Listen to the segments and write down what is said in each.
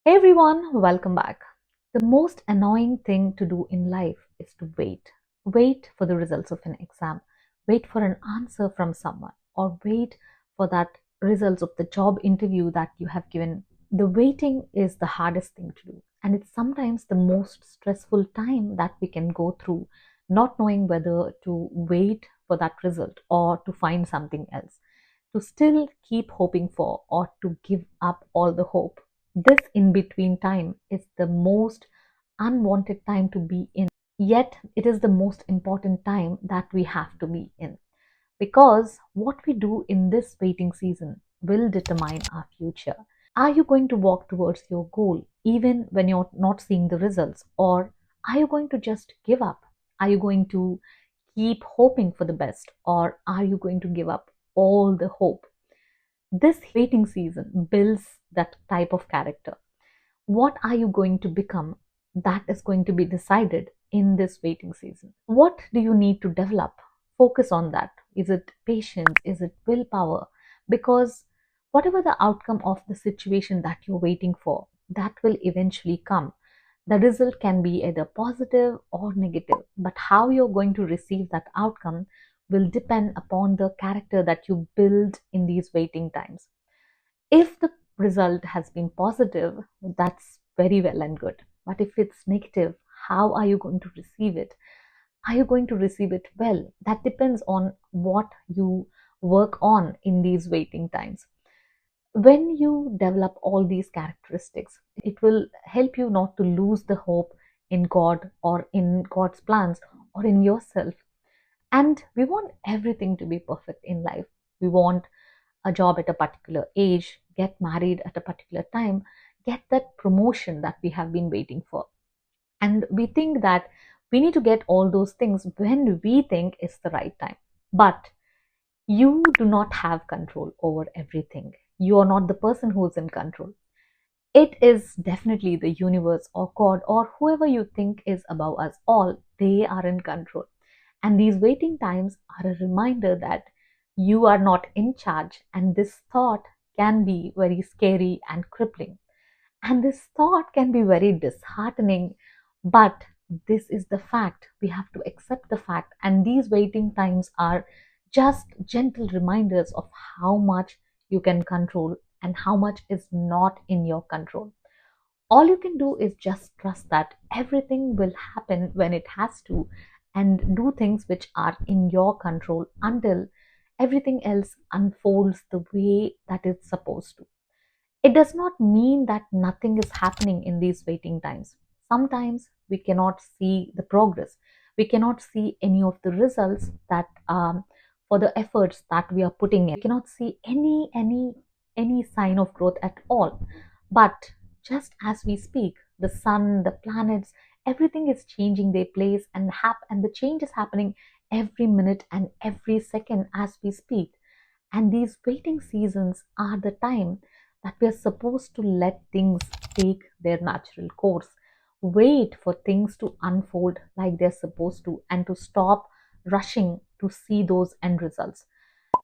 Hey everyone, welcome back. The most annoying thing to do in life is to wait. Wait for the results of an exam, wait for an answer from someone, or wait for that results of the job interview that you have given. The waiting is the hardest thing to do, and it's sometimes the most stressful time that we can go through, not knowing whether to wait for that result or to find something else, to still keep hoping for, or to give up all the hope. This in between time is the most unwanted time to be in, yet, it is the most important time that we have to be in because what we do in this waiting season will determine our future. Are you going to walk towards your goal even when you're not seeing the results, or are you going to just give up? Are you going to keep hoping for the best, or are you going to give up all the hope? This waiting season builds that type of character. What are you going to become? That is going to be decided in this waiting season. What do you need to develop? Focus on that. Is it patience? Is it willpower? Because whatever the outcome of the situation that you're waiting for, that will eventually come. The result can be either positive or negative, but how you're going to receive that outcome will depend upon the character that you build in these waiting times. If the result has been positive, that's very well and good. But if it's negative, how are you going to receive it? Are you going to receive it well? That depends on what you work on in these waiting times. When you develop all these characteristics, it will help you not to lose the hope in God or in God's plans or in yourself. And we want everything to be perfect in life. We want a job at a particular age, get married at a particular time, get that promotion that we have been waiting for. And we think that we need to get all those things when we think it's the right time. But you do not have control over everything. You are not the person who is in control. It is definitely the universe or God or whoever you think is above us all. They are in control. And these waiting times are a reminder that you are not in charge. And this thought can be very scary and crippling. And this thought can be very disheartening. But this is the fact. We have to accept the fact. And these waiting times are just gentle reminders of how much you can control and how much is not in your control. All you can do is just trust that everything will happen when it has to, and do things which are in your control until everything else unfolds the way that it's supposed to. It does not mean that nothing is happening in these waiting times. Sometimes we cannot see the progress. We cannot see any of the results that for the efforts that we are putting in. We cannot see any sign of growth at all. But just as we speak, the sun, the planets, everything is changing their place, and the change is happening every minute and every second as we speak. And these waiting seasons are the time that we are supposed to let things take their natural course, wait for things to unfold like they're supposed to, and to stop rushing to see those end results.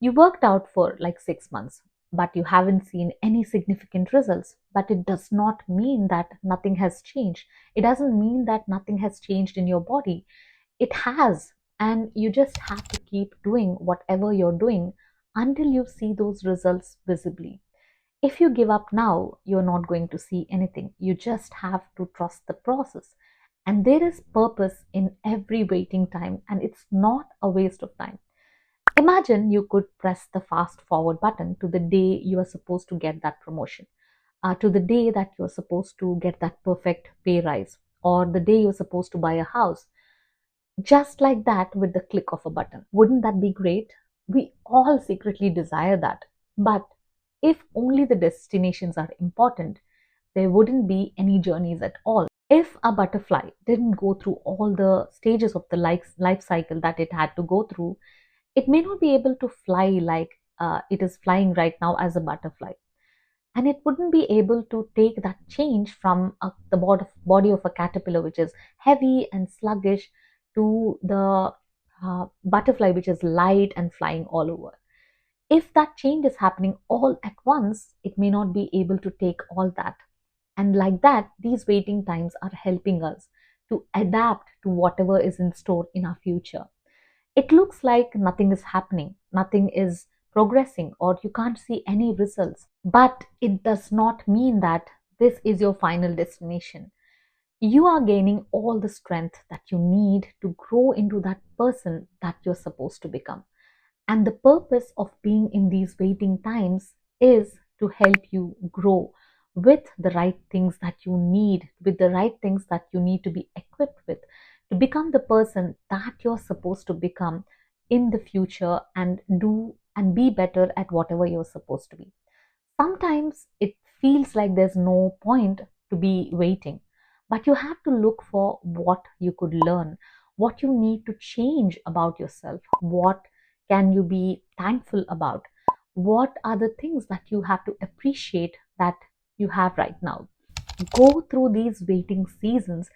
You worked out for like 6 months, but you haven't seen any significant results. But it does not mean that nothing has changed. It doesn't mean that nothing has changed in your body. It has, and you just have to keep doing whatever you're doing until you see those results visibly. If you give up now, you're not going to see anything. You just have to trust the process. And there is purpose in every waiting time, and it's not a waste of time. Imagine you could press the fast forward button to the day you are supposed to get that promotion, to the day that you're supposed to get that perfect pay rise, or the day you're supposed to buy a house. Just like that, with the click of a button. Wouldn't that be great? We all secretly desire that. But if only the destinations are important, there wouldn't be any journeys at all. If a butterfly didn't go through all the stages of the life cycle that it had to go through, it may not be able to fly like it is flying right now as a butterfly. And it wouldn't be able to take that change from the body of a caterpillar, which is heavy and sluggish, to the butterfly, which is light and flying all over. If that change is happening all at once, it may not be able to take all that. And like that, these waiting times are helping us to adapt to whatever is in store in our future. It looks like nothing is happening, nothing is progressing, or you can't see any results. But it does not mean that this is your final destination. You are gaining all the strength that you need to grow into that person that you're supposed to become. And the purpose of being in these waiting times is to help you grow with the right things that you need, with the right things that you need to be equipped with, to become the person that you're supposed to become in the future and do and be better at whatever you're supposed to be. Sometimes it feels like there's no point to be waiting, but you have to look for what you could learn, what you need to change about yourself, what can you be thankful about, what are the things that you have to appreciate that you have right now. Go through these waiting seasons,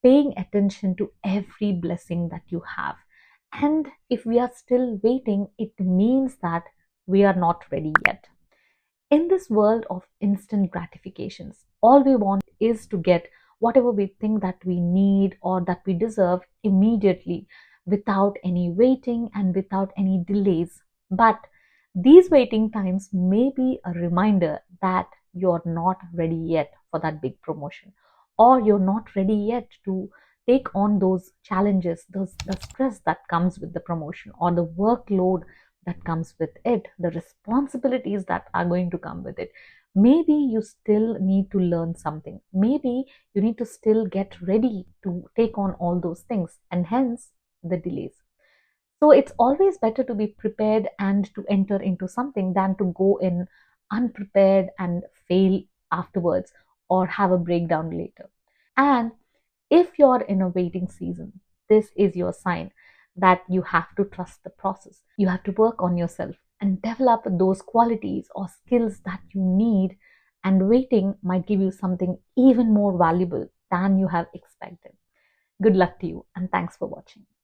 paying attention to every blessing that you have. And if we are still waiting, it means that we are not ready yet. In this world of instant gratifications, all we want is to get whatever we think that we need or that we deserve immediately without any waiting and without any delays. But these waiting times may be a reminder that you're not ready yet for that big promotion, or you're not ready yet to take on those challenges, the stress that comes with the promotion, or the workload that comes with it, the responsibilities that are going to come with it. Maybe you still need to learn something. Maybe you need to still get ready to take on all those things, and hence the delays. So it's always better to be prepared and to enter into something than to go in unprepared and fail afterwards or have a breakdown later. And if you're in a waiting season, this is your sign that you have to trust the process. You have to work on yourself and develop those qualities or skills that you need. And waiting might give you something even more valuable than you have expected. Good luck to you, and thanks for watching.